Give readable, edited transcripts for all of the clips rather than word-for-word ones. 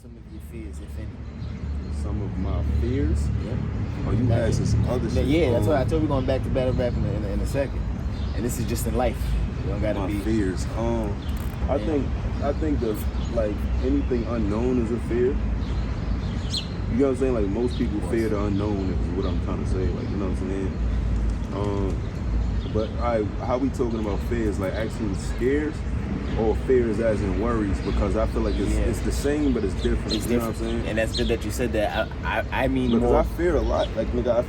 some of your fears, if any? Some of my fears? Yeah. Oh, you asking some other shit? Yeah, that's why I told you we're going back to battle rap in a second. And this is just in life. You don't gotta be. My fears. I think that like anything unknown is a fear. You know what I'm saying? Like most people fear the unknown is what I'm trying to say. Like, you know what I'm saying? But how we talking about fears? Like actually scares or fears as in worries? Because I feel like it's the same, but it's different. It's you different. Know what I'm saying? And that's good that you said that. I mean because more. I fear a lot. Like nigga,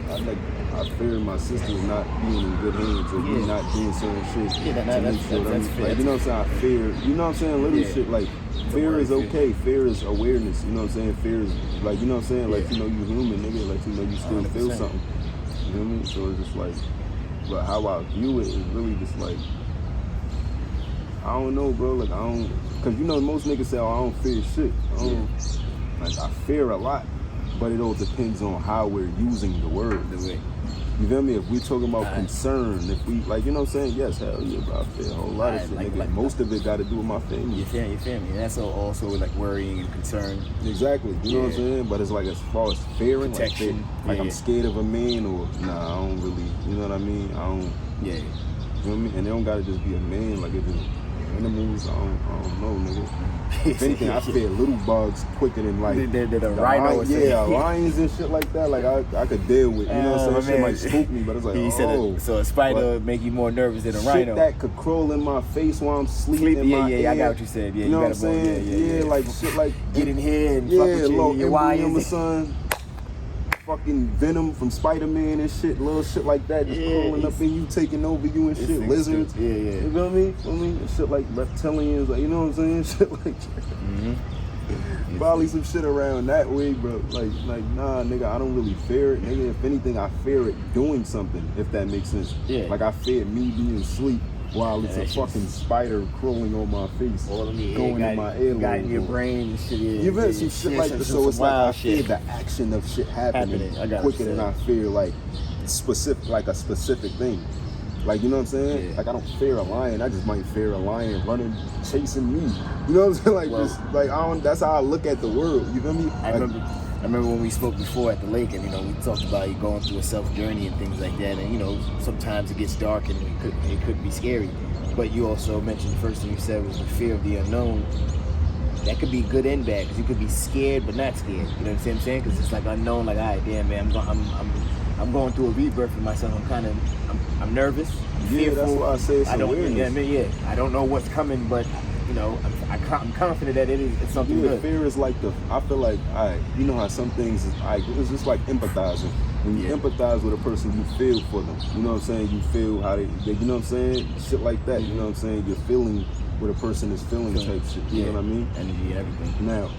I fear my sister not being in good hands or me not doing certain shit. Yeah, that's fair. Like, you know what I'm saying? I fear. You know what I'm saying? Little shit like. Fear is okay. Fear is awareness. You know what I'm saying? Fear is like, you know what I'm saying? Like, you know, you human, nigga. Like, you know, you still 100%. Feel something. You know what I mean? So it's just like, but how I view it is really just like, I don't know, bro. Like, I don't, cause you know, most niggas say, oh, I don't fear shit. Like, I fear a lot, but it all depends on how we're using the word. You feel me? If we talking about concern, if we, like, you know what I'm saying? Yes, hell yeah, bro. I fear a whole lot of shit, nigga. Like, most of it got to do with my family. You feel me? And that's also like worrying and concern. Exactly. You know what I'm saying? But it's like as far as fearing, protection, like I'm scared of a man or, nah, I don't really, you know what I mean? I don't. Yeah. You know what I mean? And it don't got to just be a man, like it just animals, I don't know, nigga. If anything, I fear little bugs quicker than like the rhino. Lions and shit like that. Like I could deal with. You know what I'm saying? Shit might spook me, but it's like so a spider make you more nervous than a rhino. Shit that could crawl in my face while I'm sleeping. In my ear. I got what you said. Yeah, you know what I'm saying? Yeah, like shit like get in here and fuck with your wires. Son. Fucking Venom from Spider-Man and shit, little shit like that, just crawling up in you, taking over you and shit, lizards. You know what I mean? And shit like reptilians, like, you know what I'm saying? Shit like that. Probably some shit around that way, bro. Like, nah, nigga, I don't really fear it. Nigga, if anything, I fear it doing something, if that makes sense. Yeah. Like, I fear me being asleep while it's a fucking spider crawling on my face, going in my ear, guiding your brain and shit. You've had some shit like this, so it's like I fear the action of shit happening quicker than I fear like a specific thing. Like, you know what I'm saying? Yeah. Like, I don't fear a lion. I just might fear a lion running, chasing me. You know what I'm saying? Like, just like that's how I look at the world. You feel me? I remember when we spoke before at the lake, and you know, we talked about you going through a self journey and things like that, and you know, sometimes it gets dark and it could be scary. But you also mentioned the first thing you said was the fear of the unknown. That could be good and bad, because you could be scared but not scared. You know what I'm saying? Because it's like unknown. Like, all right, damn man, I'm going through a rebirth for myself. I'm nervous. I'm fearful. That's why I say it's awareness. I don't know what's coming, but you know, I'm confident that it's something good. Fear is like I feel like, you know how some things it's just like empathizing. When you empathize with a person, you feel for them. You know what I'm saying? You feel how they you know what I'm saying? Shit like that. You know what I'm saying? You're feeling what a person is feeling type shit. You know what I mean? Energy, everything. Now,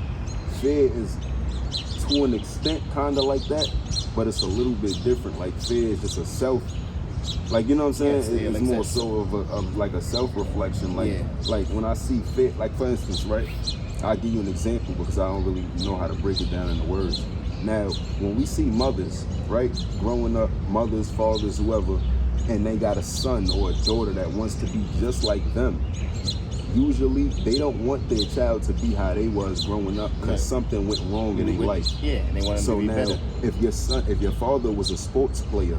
fear is to an extent kind of like that, but it's a little bit different. Like, fear is just a self. Like, you know what I'm saying? It's more so of like a self-reflection. Like when I see fear, like for instance, right? I'll give you an example because I don't really know how to break it down into words. Now, when we see mothers, right, growing up, mothers, fathers, whoever, and they got a son or a daughter that wants to be just like them, usually they don't want their child to be how they was growing up because something went wrong in their life. Yeah, and they want them to be better. So now, if your father was a sports player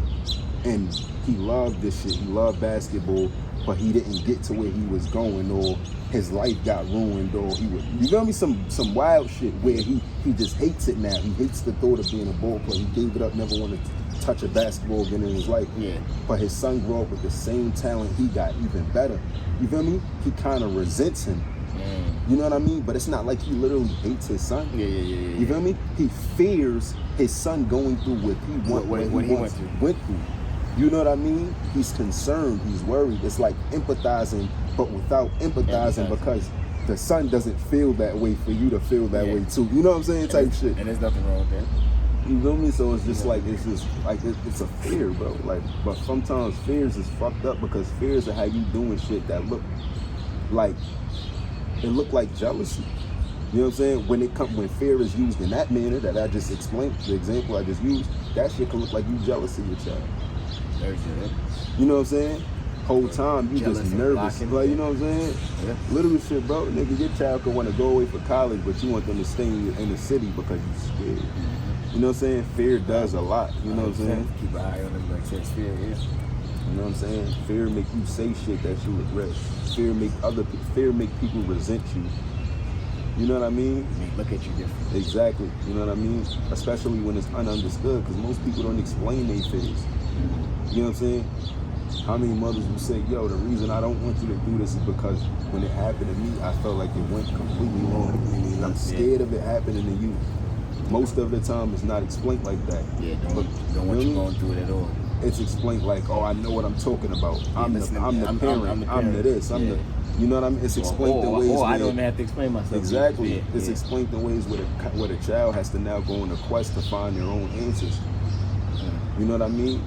and he loved this shit, he loved basketball, but he didn't get to where he was going, or his life got ruined, or you got me some wild shit where he just hates it now. He hates the thought of being a ball player. He gave it up, never wanted to touch a basketball again in his life. Yeah. But his son grew up with the same talent he got, even better. You feel me? He kind of resents him. You know what I mean? But it's not like he literally hates his son. Yeah. You feel me? He fears his son going through what he went through. You know what I mean? He's concerned, he's worried. It's like empathizing, but without empathizing because the son doesn't feel that way for you to feel that way too. You know what I'm saying? Type shit. And there's nothing wrong with that. You feel me? So it's just like, it's a fear, bro. Like, but sometimes fears is fucked up because fears are how you doing shit that look like jealousy. You know what I'm saying? When fear is used in that manner that I just explained, the example I just used, that shit can look like you jealous of your child. You know what I'm saying? Whole time you Jealous just and nervous, blocking. like, you know what I'm saying? Yeah. Little shit, bro. Nigga, your child could want to go away for college, but you want them to stay in the city because you scared. You know what I'm saying? Fear does a lot. You know what I'm saying? Keep an eye on them, like I said, fear, yeah. You know what I'm saying? Fear make you say shit that you regret. Fear make people resent you. You know what I mean? Look at you different. Exactly. You know what I mean? Especially when it's ununderstood, because most people don't explain their fears. You know what I'm saying? How many mothers will say, yo, the reason I don't want you to do this is because when it happened to me, I felt like it went completely wrong. And I'm scared of it happening to you. Most of the time, it's not explained like that. Yeah, don't want you going through it at all. It's explained like, oh, I know what I'm talking about. I'm the parent. I'm the this. I'm the. You know what I mean? It's explained in ways where I don't have to explain myself. Exactly. It's explained in ways where the child has to now go on a quest to find their own answers. You know what I mean?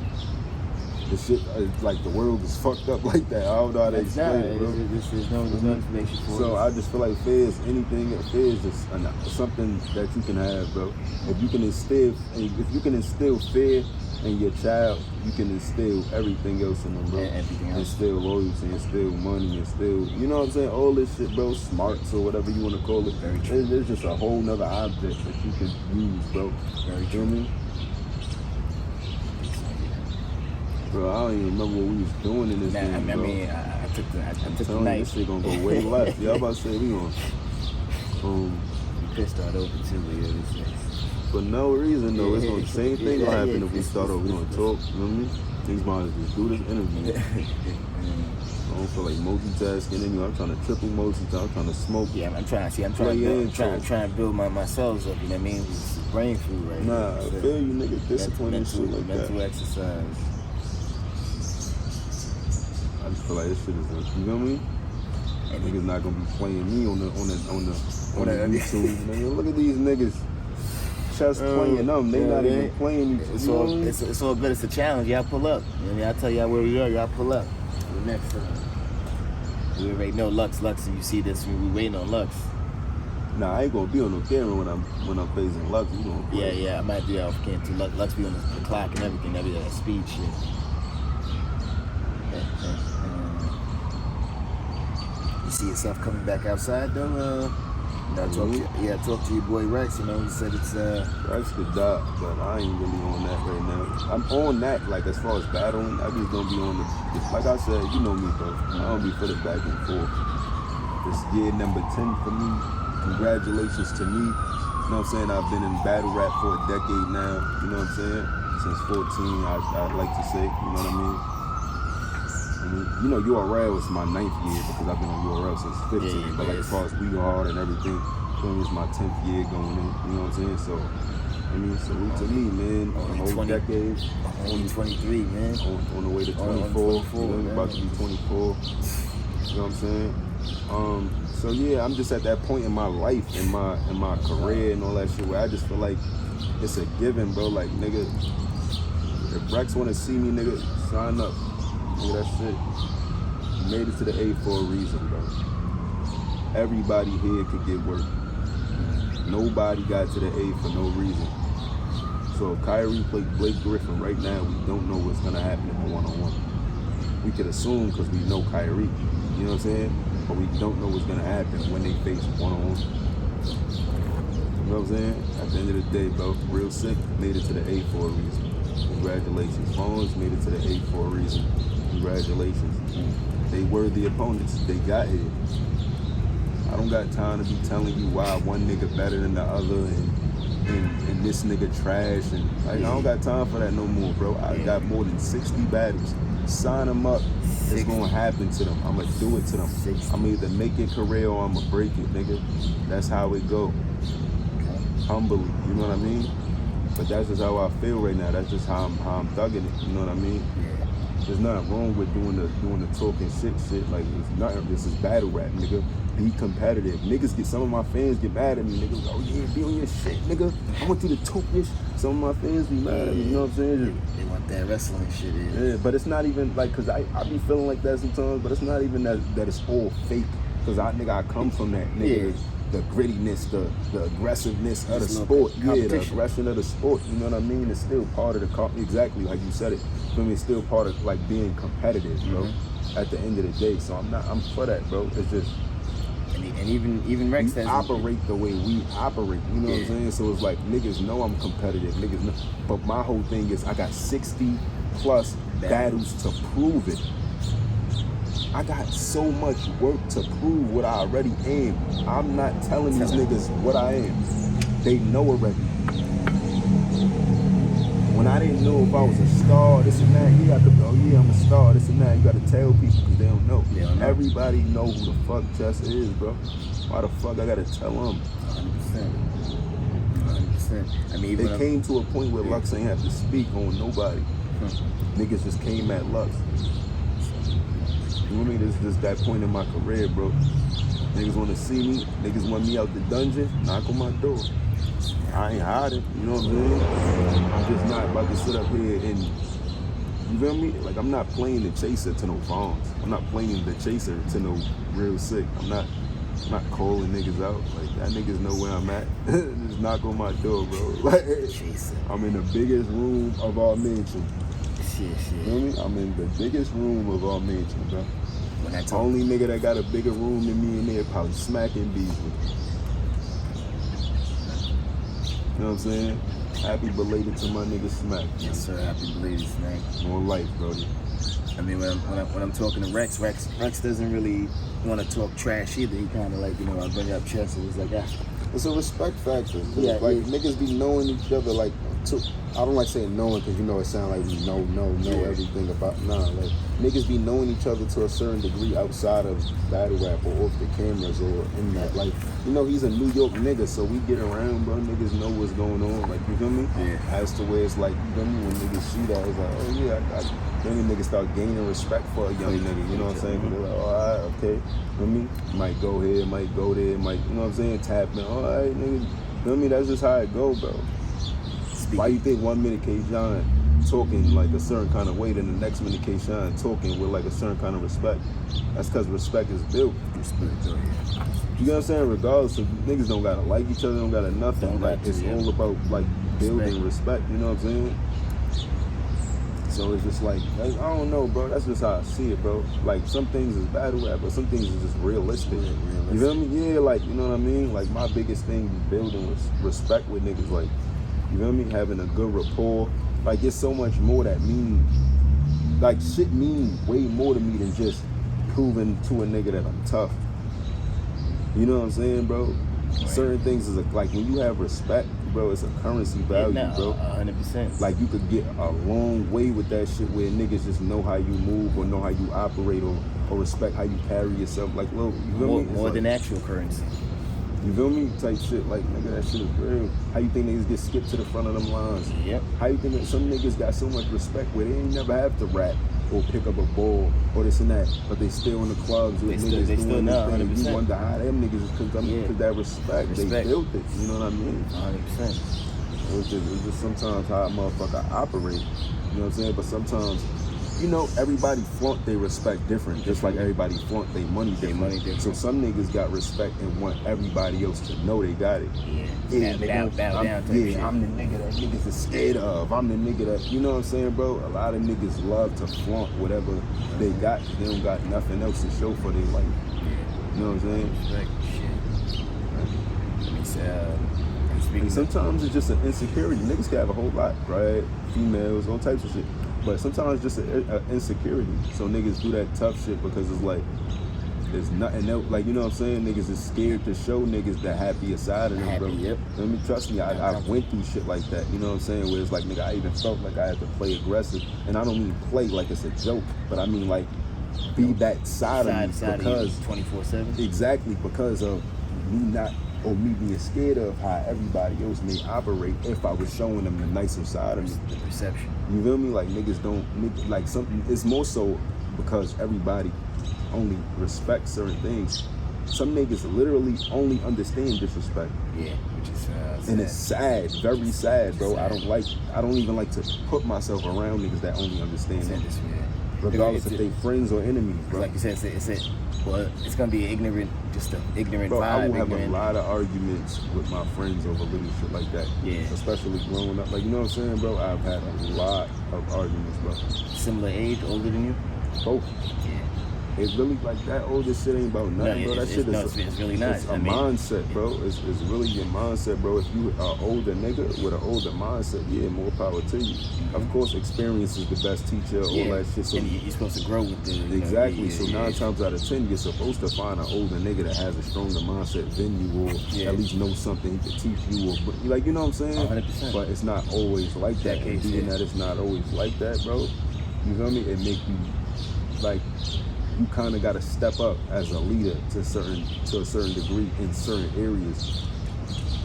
The shit, like the world is fucked up like that. I don't know how to explain it, bro. There's no explanation for it. So I just feel like fear is just something that you can have, bro. If you can instill fear in your child, you can instill everything else in them, bro. Everything else. Instill loyalty, instill money, instill, you know what I'm saying? All this shit, bro. Smarts or whatever you want to call it. Very true. It's just a whole nother object that you can use, bro. Very You true. know what I mean? Bro, I don't even remember what we was doing in this thing, I bro. mean, I took the Telling you, night. this shit gonna go way left. Yeah, I'm about to say we gonna We could start over too, but for no reason though. It's gonna same thing gonna happen if we it's- start over. We gonna talk. You know what I mean? Things might as well just do this interview. I don't feel like multitasking anymore. I'm trying to triple multitask. I'm trying to smoke. yeah, I'm trying to build my cells up. You know what I mean? It's brain food right now. Nah, I feel you, nigga. Discipline and shit like mental that. exercise. I just feel like this shit is, you know what I mean? And Niggas not gonna be playing me on the the- YouTube. Nigga, look at these niggas just playing them. They not even playing you. It's You know all what I mean? it's all good. It's a challenge. Y'all pull up. You know what I mean? I tell y'all where we are. Y'all pull up. The next time. We already know Lux, and you see this. We waiting on Lux. Nah, I ain't gonna be on no camera when I'm facing Lux. You gonna play. Yeah, I might be off camera too. Lux be on the clock and everything. That be that speed shit. You see yourself coming back outside though? I talked to your boy Rex. You know, he said it's Rex the dot, but I ain't really on that right now. I'm on that, like as far as battling. I just gonna be on like I said, you know me, bro. I don't be for the back and forth. This year number 10 for me. Congratulations to me. You know what I'm saying? I've been in battle rap for a decade now. You know what I'm saying? Since 14, I'd like to say. You know what I mean? You know, URL is my 9th year because I've been on URL since 15. Yeah, but like as far as We Go Hard and everything, it's my 10th year going in. You know what I'm saying? So, I mean, salute to me, man. A whole decade. Only 23, man. On the way to 24. You know, about to be 24. You know what I'm saying? So yeah, I'm just at that point in my life, in my career and all that shit where I just feel like it's a given, bro. Like, nigga, if Rex wanna see me, nigga, sign up. Nigga, that's it. You made it to the A for a reason, bro. Everybody here could get work. Nobody got to the A for no reason. So if Kyrie played Blake Griffin right now, we don't know what's gonna happen in the one-on-one. We could assume because we know Kyrie, you know what I'm saying? But we don't know what's gonna happen when they face one-on-one. You know what I'm saying? At the end of the day, bro, real sick made it to the A for a reason. Congratulations. Phones made it to the A for a reason. Congratulations. They were the opponents. They got here. I don't got time to be telling you why one nigga better than the other and this nigga trash and like, I don't got time for that no more, bro. I got more than 60 battles. Sign them up. It's gonna happen to them. I'ma do it to them. I'ma either make it career or I'ma break it, nigga. That's how it go. Humbly, you know what I mean? But that's just how I feel right now. That's just how I'm thugging it. You know what I mean? There's nothing wrong with doing the talking shit. Like, it's nothing. This is battle rap, nigga. Be competitive. Some of my fans get mad at me. Niggas go, oh yeah, be on your shit, nigga. I want you to talk this. Some of my fans be mad at me. You know what I'm saying? They want that wrestling shit in. Yeah, but it's not even like, cause I be feeling like that sometimes. But it's not even that it's all fake. Cause I come from that, nigga. Yeah. The grittiness, the aggressiveness of the Just a sport. little Yeah, the competition. aggression of the sport. You know what I mean? It's still part of the exactly like you said it. For me, it's still part of like being competitive, bro. at the end of the day. So I'm for that, bro. It's just, and even Rex we has operate the way we operate. You know what I'm saying? So it's like niggas know I'm competitive. Niggas know, but my whole thing is I got 60 plus battles to prove it. I got so much work to prove what I already am. I'm not telling these niggas what I am. They know already. When I didn't know if I was a star, this and that, you got to, oh yeah, I'm a star, this and that. You got to tell people because they don't know. Everybody know who the fuck Jess is, bro. Why the fuck I got to tell them? 100%. I mean, it came to a point where Lux ain't have to speak on nobody. Niggas just came at Lux. You know what I mean? This is just that point in my career, bro. Niggas want to see me. Niggas want me out the dungeon. Knock on my door. I ain't hiding. You know what I'm saying? I'm just not about to sit up here and, you feel me? Like, I'm not playing the chaser to no phones. I'm not playing the chaser to no real sick. I'm not calling niggas out. Like, that niggas know where I'm at. Just knock on my door, bro. Like, I'm in the biggest room of our mansion. Shit. You know what I mean? I'm in the biggest room of our mansion, bro. The only nigga that got a bigger room than me in there probably smacking Beasley. You know what I'm saying? Happy belated to my nigga Smack. Yes, sir. Happy belated, Smack. More life, brody. I mean, when I'm talking to Rex doesn't really want to talk trash either. He kind of like, you know, I bring up chess and he's like, it's a respect factor. Yeah, like niggas be knowing each other. Like, I don't like saying knowing because you know it sounds like we know everything about. Nah, like niggas be knowing each other to a certain degree outside of battle rap or off the cameras or in that. Like, you know, he's a New York nigga, so we get around, bro. Niggas know what's going on. Like, you feel me? Yeah. As to where it's like, you feel me? When niggas see that, it's like, oh yeah, then niggas start gaining respect for a young nigga. You know what I'm saying? They're like, all right, okay. You feel me? Might go here, might go there, might, you know what I'm saying? Tap in. All right, nigga. You feel me? That's just how it go, bro. Why you think 1 minute K-Shine talking like a certain kind of way, then the next minute K-Shine talking with like a certain kind of respect? That's because respect is built. Respect, you know what I'm saying? Regardless of niggas don't gotta like each other, don't gotta nothing. Like it's all about like building respect. You know what I'm saying? So it's just like I don't know, bro. That's just how I see it, bro. Like some things is battle rap, but some things is just realistic. You feel me? Yeah, like you know what I mean. Like my biggest thing is building respect with niggas. Like. You feel me? Having a good rapport. Like, it's so much more that mean. Like, shit mean way more to me than just proving to a nigga that I'm tough. You know what I'm saying, bro? Right. Certain things is like when you have respect, bro, it's a currency value, bro. 100%. Like, you could get a long way with that shit where niggas just know how you move or know how you operate or respect how you carry yourself. Like, look, you feel me? More than actual currency. You feel me? Type shit, like, nigga, that shit is real. How you think niggas get skipped to the front of them lines? Yep. How you think that some niggas got so much respect where they ain't never have to rap or pick up a ball or this and that, but they still in the clubs with niggas doing this thing. You wonder how them niggas is because that respect. They built it. You know what I mean? 100%. It's just sometimes how a motherfucker operate. You know what I'm saying? But sometimes, you know, everybody flaunt their respect different, just like everybody flaunt their money different. So some niggas got respect and want everybody else to know they got it. Yeah, I'm the nigga that niggas is scared of. I'm the nigga that, you know what I'm saying, bro? A lot of niggas love to flaunt whatever they got. They don't got nothing else to show for their life. You know what I'm saying? And sometimes it's just an insecurity. Niggas can have a whole lot, right? Females, all types of shit. But sometimes just an insecurity. So niggas do that tough shit because it's like, there's nothing else. Like, you know what I'm saying? Niggas is scared to show niggas the happier side of them, bro. Yep. Let me trust me, I went through shit like that. You know what I'm saying? Where it's like, nigga, I even felt like I had to play aggressive. And I don't mean play like it's a joke, but I mean like be that side of me because 24/7. Exactly, because of me not or me being scared of how everybody else may operate if I was showing them the nicer side of me. The perception. You feel me? Like niggas don't like something. It's more so because everybody only respects certain things. Some niggas literally only understand disrespect. Yeah, which is sad. And it's sad, very sad, bro. I don't even like to put myself around niggas that only understand that. Regardless if they friends or enemies, bro. Like you said, it's gonna be ignorant, just an ignorant bro, vibe. I will have a lot of arguments with my friends over little shit like that. Yeah. Especially growing up. Like, you know what I'm saying, bro? I've had a lot of arguments, bro. Similar age, older than you? both. Yeah. It's really like that older shit ain't about nothing, bro. That shit it's really not. It's a mindset, bro. It's really your mindset, bro. If you are older nigga with an older mindset, yeah, more power to you. Of course, experience is the best teacher, all that shit. So and you're supposed to grow with the exactly. So 9 times out of 10, you're supposed to find an older nigga that has a stronger mindset than you, or at least know something he could teach you, or like, you know what I'm saying? 100%. But it's not always like that. And being that it's not always like that, bro. You feel me? It make you like. You kind of got to step up as a leader to a certain degree in certain areas.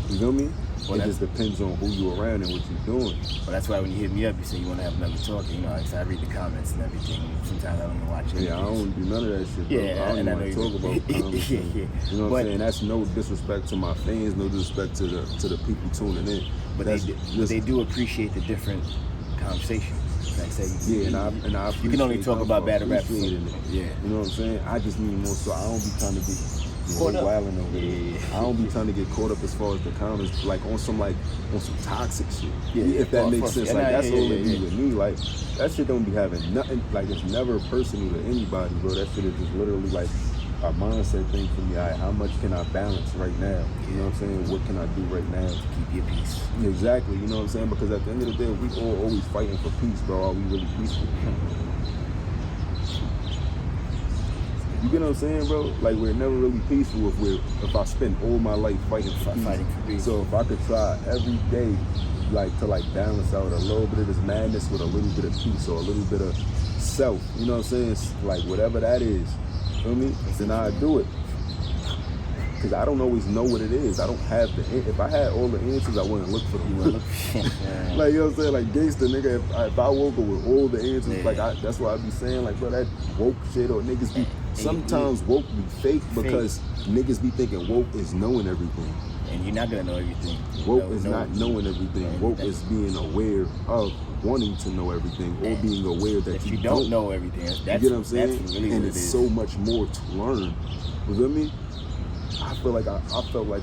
You feel me? Well, it just depends on who you're around and what you're doing. Well, that's why when you hit me up, you say you want to have another talk. You know, like I read the comments and everything. Sometimes I don't even watch it. Yeah, I don't do none of that shit, bro. Yeah, I don't even want to talk about comments. You know what I'm saying? That's no disrespect to my fans, no disrespect to the people tuning in. But they do appreciate the different conversation. Like say, and I you can only talk about battle rap. Yeah, you know what I'm saying? I just mean more so I don't be trying to be wilding over there. I don't be trying to get caught up as far as the comments, like on some toxic shit. If that makes sense. Like that's all it be with me. Like that shit don't be having nothing. Like it's never personal to anybody, bro. That shit is just literally like a mindset thing for me. How much can I balance right now? You know what I'm saying? What can I do right now to keep your peace? Exactly. You know what I'm saying? Because at the end of the day, we all always fighting for peace, bro. Are we really peaceful? You get what I'm saying, bro? Like we're never really peaceful if I spend all my life fighting for peace. So if I could try every day, like to balance out a little bit of this madness with a little bit of peace or a little bit of self. You know what I'm saying? It's like whatever that is. Feel me? Then I do it. Because I don't always know what it is. I don't have if I had all the answers, I wouldn't look for them. Like, you know what I'm saying? Like, gangster, nigga, if I woke up with all the answers, that's why I be saying, like, bro, that woke shit or niggas be, sometimes woke be fake because niggas be thinking woke is knowing everything. And you're not going to know everything. Woke is not knowing everything. Woke is being aware of wanting to know everything or being aware that you don't know everything. You get what I'm saying? Really and it's so much more to learn. You feel me? I felt like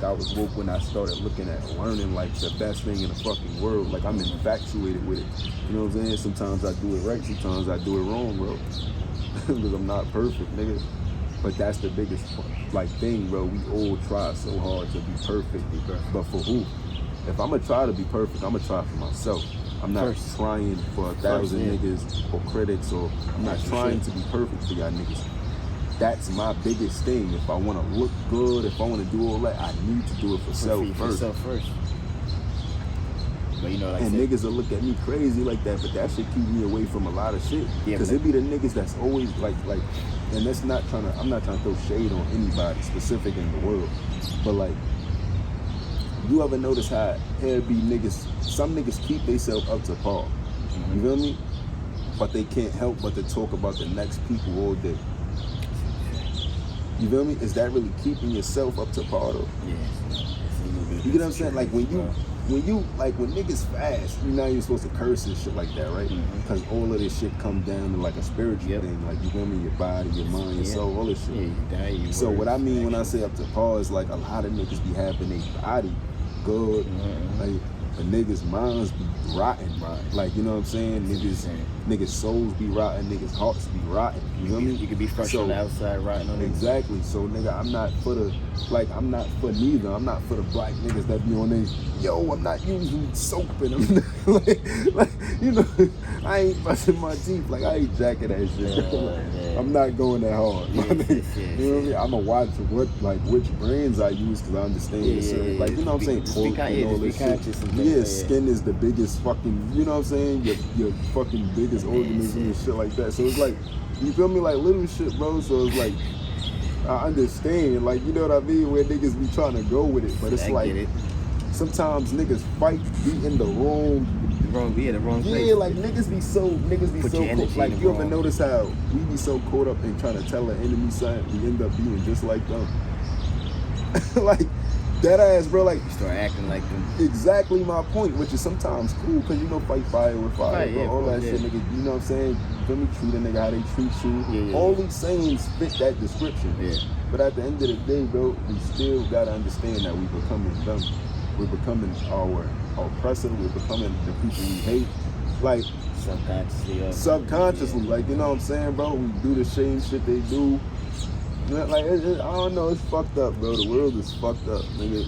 I was woke when I started looking at learning like the best thing in the fucking world. Like I'm infatuated with it. You know what I'm saying? Sometimes I do it right, sometimes I do it wrong, bro. Because I'm not perfect, nigga. But that's the biggest thing, bro. We all try so hard to be perfect. But for who? If I'm gonna try to be perfect, I'm gonna try for myself. I'm not trying for 1,000 niggas or critics, or I'm not trying to be perfect for y'all niggas. That's my biggest thing. If I want to look good, if I want to do all that, I need to do it for self first. But and niggas will look at me crazy like that, but that should keep me away from a lot of shit. Because it be the niggas that's always like, and that's not I'm not trying to throw shade on anybody specific in the world, but like, you ever notice how there be niggas, some niggas keep themselves up to par. You feel me? But they can't help but to talk about the next people all day. You feel me? Is that really keeping yourself up to par though? Yeah. You get what I'm saying? Like when niggas fast, you're not even supposed to curse and shit like that, right? Because all of this shit comes down to like a spiritual thing. Like, you feel me? Your body, your mind, your soul, all this shit. Yeah, you die, so what I mean when I say up to par is like a lot of niggas be having their body good, like, but niggas' minds be rotten. Like, you know what I'm saying? Niggas' souls be rotten, niggas' hearts be rotten. You feel me? You could be fresh on the outside, rotten on the inside. Exactly. So, nigga, I'm not for neither. I'm not for the black niggas that be on these, yo, I'm not using soap and I'm like, you know, I ain't brushing my teeth. Like, I ain't jacking that shit. I'm not going that hard. You know what I mean? I'm gonna watch which brands I use because I understand like, you know what I'm saying? Pork and all this shit. Skin is the biggest fucking, you know what I'm saying? Your fucking biggest organism and shit like that. So it's like, you feel me? Like little shit, bro. So it's like, I understand, like, you know what I mean? Where niggas be trying to go with it, but it's sometimes niggas fight be in the wrong place. Yeah, like niggas be so like, you ever notice how we be so caught up in trying to tell an enemy something, we end up being just like them. Like that ass, bro. Like you start acting like them. Exactly my point, which is sometimes cool because, you know, fight fire with fire, bro. All that shit, nigga. You know what I'm saying? Feel me? Treat a nigga how they treat you. All these sayings fit that description. But at the end of the day, bro, we still gotta understand that we're becoming them. We're becoming our oppressor. We're becoming the people we hate. Like, Subconsciously. Like, you know what I'm saying, bro? We do the same shit they do. Like, I don't know, it's fucked up, bro. The world is fucked up, nigga.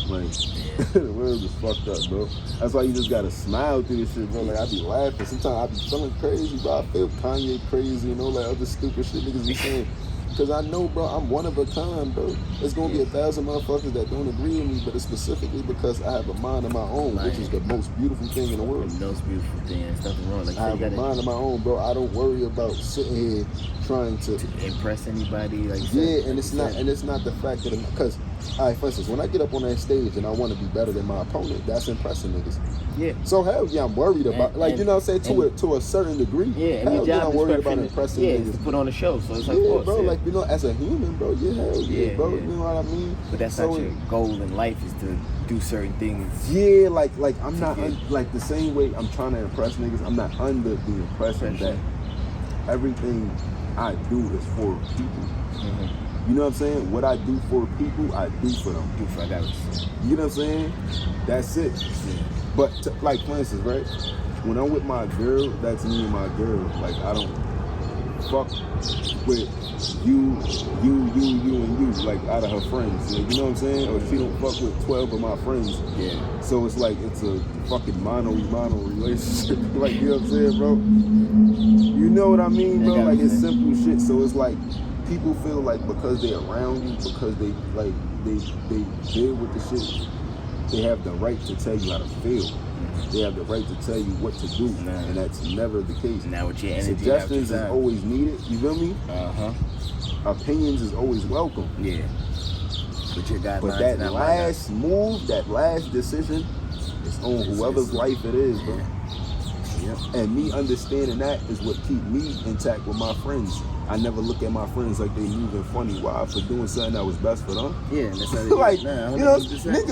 Like, the world is fucked up, bro. That's why you just gotta smile through this shit, bro. Like, I be laughing. Sometimes I be feeling crazy, bro. I feel Kanye crazy, you know, like other stupid shit niggas be saying. Because I know, bro, I'm one of a kind, bro. There's going to be 1,000 motherfuckers that don't agree with me, but it's specifically because I have a mind of my own, which is the most beautiful thing in the world. The most beautiful thing. There's nothing wrong. Like, I have a mind of my own, bro. I don't worry about sitting here trying to impress anybody. Like, and it's not the fact that because, all right, for instance, when I get up on that stage and I want to be better than my opponent, that's impressing niggas. Yeah. So hell yeah, I'm worried about you know what I'm saying, to a certain degree. Yeah, and your job I'm worried about impressing niggas. To put on a show. So it's like, yeah, bro, like, you know, as a human, bro, hell yeah, bro, you know what I mean? But that's not your goal in life, is to do certain things. Yeah, like I'm not like the same way I'm trying to impress niggas. I'm not under the impression that everything I do is for people. Mm-hmm. You know what I'm saying? What I do for people, I do for them. You know what I'm saying? That's it. Yeah. But like, for instance, right? When I'm with my girl, that's me and my girl. Like, I don't fuck with you, and you, like, out of her friends. Like, you know what I'm saying? Or she don't fuck with 12 of my friends. Yeah. So it's like, it's a fucking mono relationship. Like, you know what I'm saying, bro? You know what I mean, bro? Like, it's simple shit. So it's like, people feel like because they're around you, because they deal with the shit, they have the right to tell you how to feel. They have the right to tell you what to do, and that's never the case. Now with your energy, suggestions is always needed. You feel me? Opinions is always welcome. Yeah. But your guidelines. But that last move, that last decision, is on whoever's life it is, bro. Yep. And me understanding that is what keep me intact with my friends. I never look at my friends like they moving funny. Why? For doing something that was best for them. Yeah, that's how like, you know,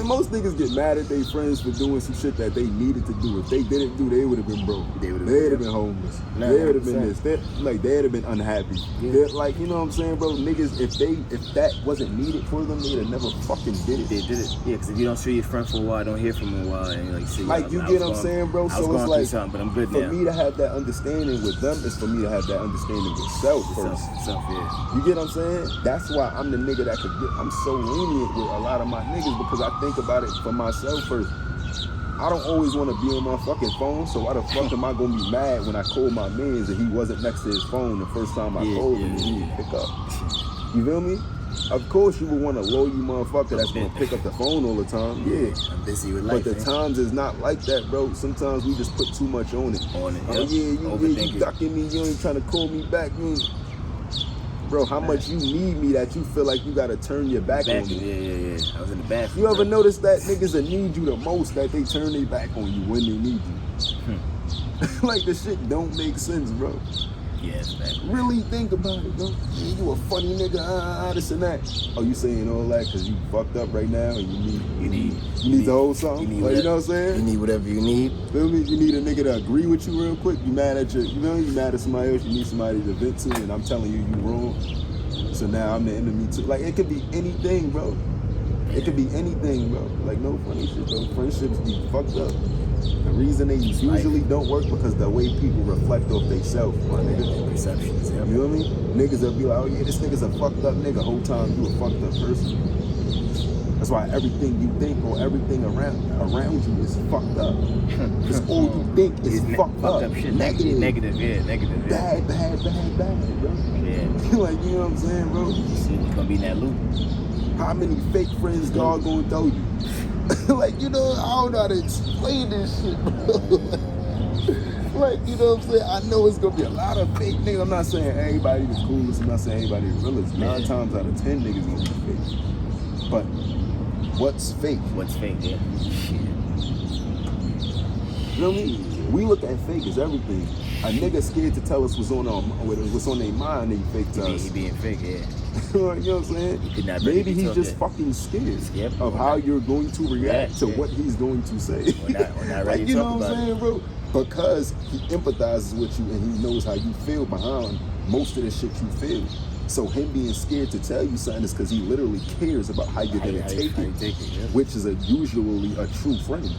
most niggas get mad at their friends for doing some shit that they needed to do. If they didn't do, they would have been broke. They'd have been homeless. They would have been this. They'd have been unhappy. Yeah. Like, you know what I'm saying, bro? Niggas, if that wasn't needed for them, they'd have never fucking did it. They did it. Yeah, because if you don't see your friend for a while, don't hear from him a while, and you're like, see, like, you get what I'm saying, bro? So it's like, but I'm good for now. me to have that understanding with them is for me to have that understanding with self first. Yeah. You get what I'm saying? That's why I'm the nigga that could get. I'm so lenient with a lot of my niggas because I think about it for myself first. I don't always want to be on my fucking phone, so why the fuck am I gonna be mad when I call my mans and he wasn't next to his phone the first time I called him and he didn't pick up? You feel me? Of course you would want a loyal motherfucker that's gonna pick up the phone all the time. Yeah. I'm busy with life. But the times is not like that, bro. Sometimes we just put too much on it. Oh yeah, you ducking me, you ain't trying to call me back. Bro, how much you need me that you feel like you gotta turn your back on me? Yeah. I was in the bathroom. You ever notice that niggas that need you the most, that they turn their back on you when they need you? Like, the shit don't make sense, bro. Yeah, it's bad. Really think about it, bro. Man, you a funny nigga, this and that. Oh, you saying all that because you fucked up right now and you need to hold something? You know what I'm saying? You need whatever you need. Feel me? You need a nigga to agree with you real quick. You mad at you mad at somebody else, you need somebody to vent to, and I'm telling you wrong. So now I'm the enemy too. Like, it could be anything, bro. It could be anything, bro. Like, no funny shit, bro. Friendships be fucked up. The reason they usually don't work because the way people reflect off they self, my nigga. Perceptions, yeah. You know what I mean? Niggas will be like, oh yeah, this nigga's a fucked up nigga. Whole time you a fucked up person. That's why everything you think or everything around you is fucked up. Because all you think is fucked up. Shit. Negative. Negative. Bad, bro. Yeah. Like, you know what I'm saying, bro? You're gonna be in that loop. How many fake friends God gonna throw you? Like, you know, I don't know how to explain this shit, bro. Like, you know what I'm saying? I know it's gonna be a lot of fake niggas. I'm not saying everybody the coolest. I'm not saying everybody the realest. 9 times out of 10 niggas gonna be fake. But what's fake? What's fake, yeah. You know what I mean? We look at fake as everything. A nigga scared to tell us what's on their mind, they fake to us. He being fake, yeah. You know what I'm saying? Maybe he's just fucking scared of how you're going to react to what he's going to say. We're not ready to talk about it. You know what I'm saying, bro? Because he empathizes with you and he knows how you feel behind most of the shit you feel. So him being scared to tell you something is because he literally cares about how you're gonna take it, yeah. which is usually a true friend.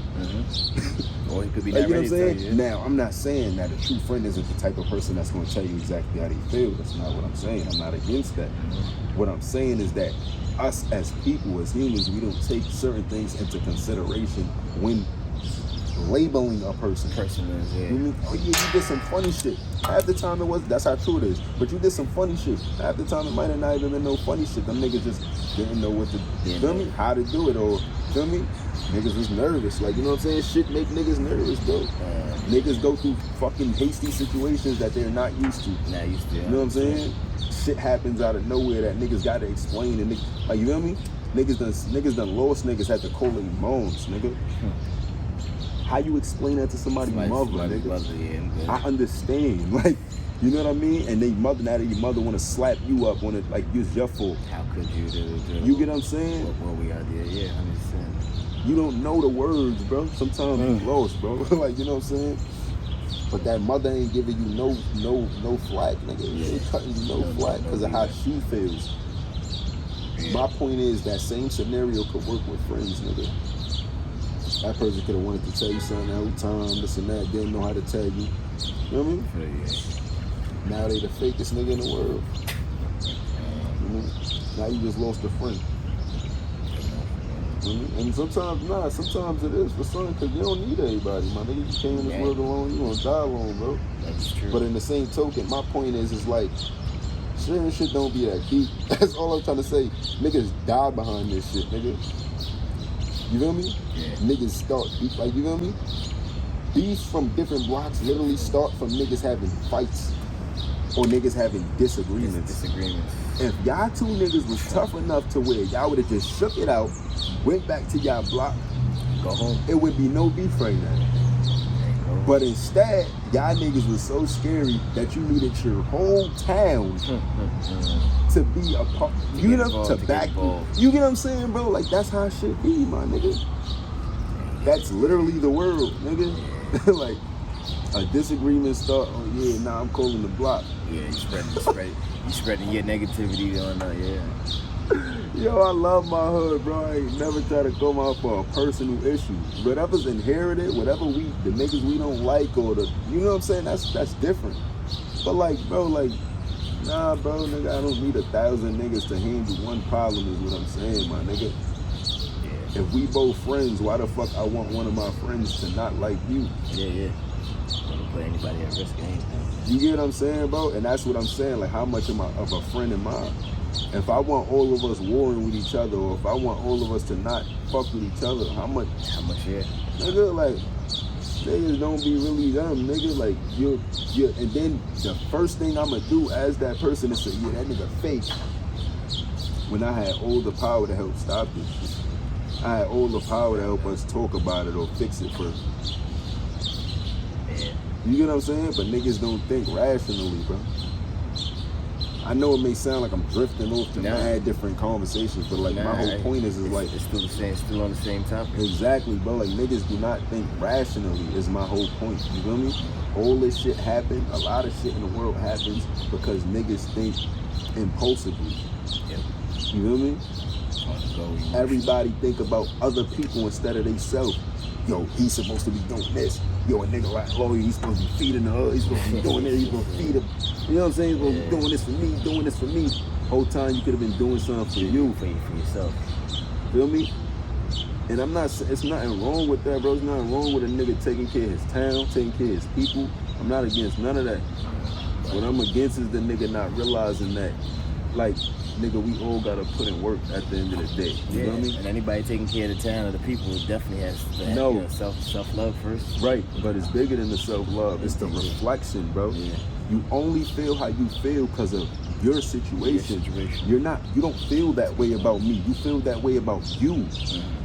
Or he could be Like, not you know ready what I'm saying? to tell you. Now, I'm not saying that a true friend isn't the type of person that's going to tell you exactly how they feel. That's not what I'm saying. I'm not against that. What I'm saying is that us as people, as humans, we don't take certain things into consideration when labeling a person. Oh yeah, you did some funny shit. Half the time that's how true it is. But you did some funny shit. Half the time it might have not even been no funny shit. Them niggas just didn't know what to feel me? How to do it, or feel me? Niggas was nervous. Like, you know what I'm saying? Shit make niggas nervous, bro. Niggas go through fucking hasty situations that they're not used to. You know what I'm saying? Shit happens out of nowhere that niggas gotta explain, and like, you feel me? Niggas done lost niggas had to call their moms, nigga. How you explain that to somebody's mother, nigga? I understand, like, you know what I mean? And your mother want to slap you up on it, like it's your fault. How could you do? You get what I'm saying? What we are there, yeah, I understand. You don't know the words, bro. Sometimes you lost, bro. Like, you know what I'm saying? But that mother ain't giving you no flack, nigga. She ain't cutting you no flack because of how she feels. My point is that same scenario could work with friends, nigga. That person could have wanted to tell you something the whole time, this and that, didn't know how to tell you. You know what I mean? Now they the fakest nigga in the world. Now you just lost a friend. And sometimes it is for some, because you don't need everybody, my nigga. You came in this world alone, you gonna die alone, bro. That's true. But in the same token, my point is like, shit don't be that deep. That's all I'm trying to say. Niggas die behind this shit, nigga. You feel me? Yeah. Niggas start beef, like, you feel me? Beef from different blocks literally start from niggas having fights or niggas having disagreements. If y'all two niggas was tough enough to where y'all would have just shook it out, went back to y'all block, go home, it would be no beef right now. But instead, y'all niggas was so scary that you needed your whole town to be a part, to back you. You get what I'm saying, bro? Like, that's how shit be, my nigga. That's literally the world, nigga. Like, a disagreement start, oh yeah, nah, I'm calling the block. Yeah, you spreading your negativity on Yo, I love my hood, bro. I ain't never try to come out for a personal issue. Whatever's inherited, whatever the niggas we don't like, or you know what I'm saying? That's different. But like, bro, like, nah, bro, nigga, I don't need 1,000 niggas to handle one problem is what I'm saying, my nigga. Yeah. If we both friends, why the fuck I want one of my friends to not like you? Yeah. Don't put anybody at risk, anything. You get what I'm saying, bro? And that's what I'm saying. Like, how much of a friend am I? If I want all of us warring with each other, or if I want all of us to not fuck with each other, how much, yeah. Nigga, like, niggas don't be really dumb, nigga. Like, you're, and then the first thing I'ma do as that person is say, yeah, that nigga fake. When I had all the power to help stop this shit. I had all the power to help us talk about it or fix it first. You get what I'm saying? But niggas don't think rationally, bro. I know it may sound like I'm drifting off to mad different conversations, but like my whole point is like it's still the same, still on the same topic. Exactly, bro. Like, niggas do not think rationally is my whole point. You feel me? All this shit happened. A lot of shit in the world happens because niggas think impulsively. Yep. You feel me? Everybody think about other people instead of themselves. Yo, he's supposed to be doing this. Yo, a nigga like Lloyd, he's supposed to be feeding the hood. He's supposed to be doing this. He's supposed to feed him. You know what I'm saying? He's supposed to be doing this for me, doing this for me. Whole time you could have been doing something for you. For yourself. Feel me? And I'm not, it's nothing wrong with that, bro. It's nothing wrong with a nigga taking care of his town, taking care of his people. I'm not against none of that. What I'm against is the nigga not realizing that, like, nigga, we all gotta put in work at the end of the day. You know what I mean? And anybody taking care of the town or the people definitely has to have self-love first. Right, but it's bigger than the self-love. It's the reflection, bro. Yeah. You only feel how you feel because of your situation. You don't feel that way about me. You feel that way about you. Mm-hmm.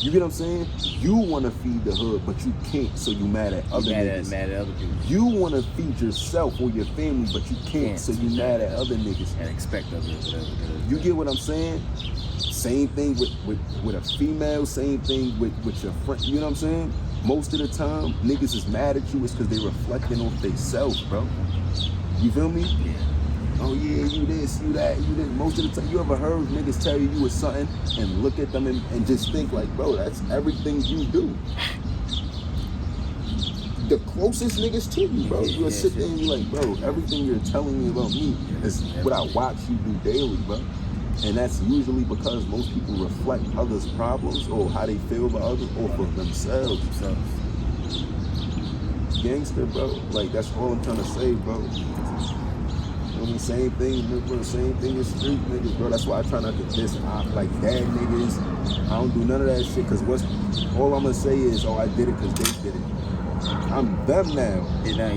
You get what I'm saying? You want to feed the hood, but you can't, so you mad at other niggas. Mad at other people. You want to feed yourself or your family, but you can't, so you mad at other niggas. And expect others. You get what I'm saying? Same thing with a female, same thing with your friend. You know what I'm saying? Most of the time, niggas is mad at you is because they reflecting off themselves, bro. You feel me? Yeah. oh yeah, you this, you that, you this. Most of the time, you ever heard niggas tell you was something and look at them and just think like, bro, that's everything you do. The closest niggas to you, bro. You'll sit there and be like, bro, everything you're telling me about me is what I watch you do daily, bro. And that's usually because most people reflect others' problems or how they feel about others or for themselves. Gangster, bro. Like, that's all I'm trying to say, bro. I mean, same thing, bro. Same thing as street niggas, bro. That's why I try not to diss like dad niggas. I don't do none of that shit, because all I'm gonna say is, oh, I did it because they did it. I'm them now. Yeah,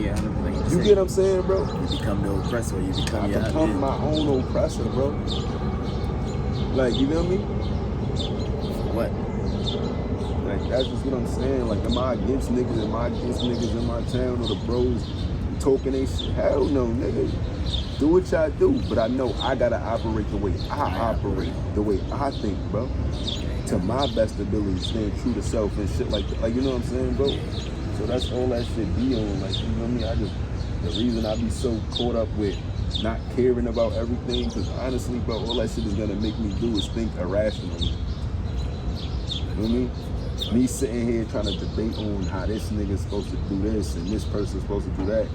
you get what I'm saying, bro? You become the oppressor, or you become I become my own oppressor, bro. Like, you feel me? What? Like, that's just what I'm saying. Like, am I against niggas? Am I against niggas in my town or the bros talking they shit? Hell no, nigga. Do what y'all do, but I know I gotta operate the way I operate, the way I think, bro. To my best ability, staying true to self and shit like that. Like, you know what I'm saying, bro? So that's all that shit be on. Like, you know what I mean? The reason I be so caught up with not caring about everything, because honestly, bro, all that shit is gonna make me do is think irrationally. You know what I mean? Me sitting here trying to debate on how this nigga's supposed to do this and this person's supposed to do that.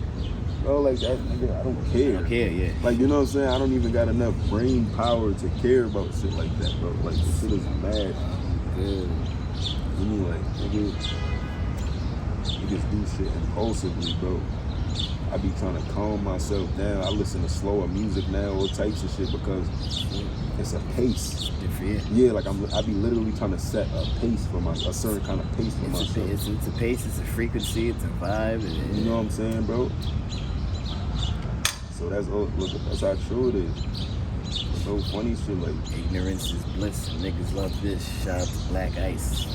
Bro, like that nigga, I don't care. I don't care, yeah. Like, you know what I'm saying? I don't even got enough brain power to care about shit like that, bro. Like, this shit is mad. Yeah. You mean, like, niggas do shit impulsively, bro. I be trying to calm myself down. I listen to slower music now, all types of shit, because it's a pace. Yeah, like I be literally trying to set a pace for a certain kind of pace for myself. It's a pace, it's a frequency, it's a vibe. You know what I'm saying, bro? So that's how true it is. So funny shit, like ignorance is bliss. Niggas love this. Shout out to Black Ice.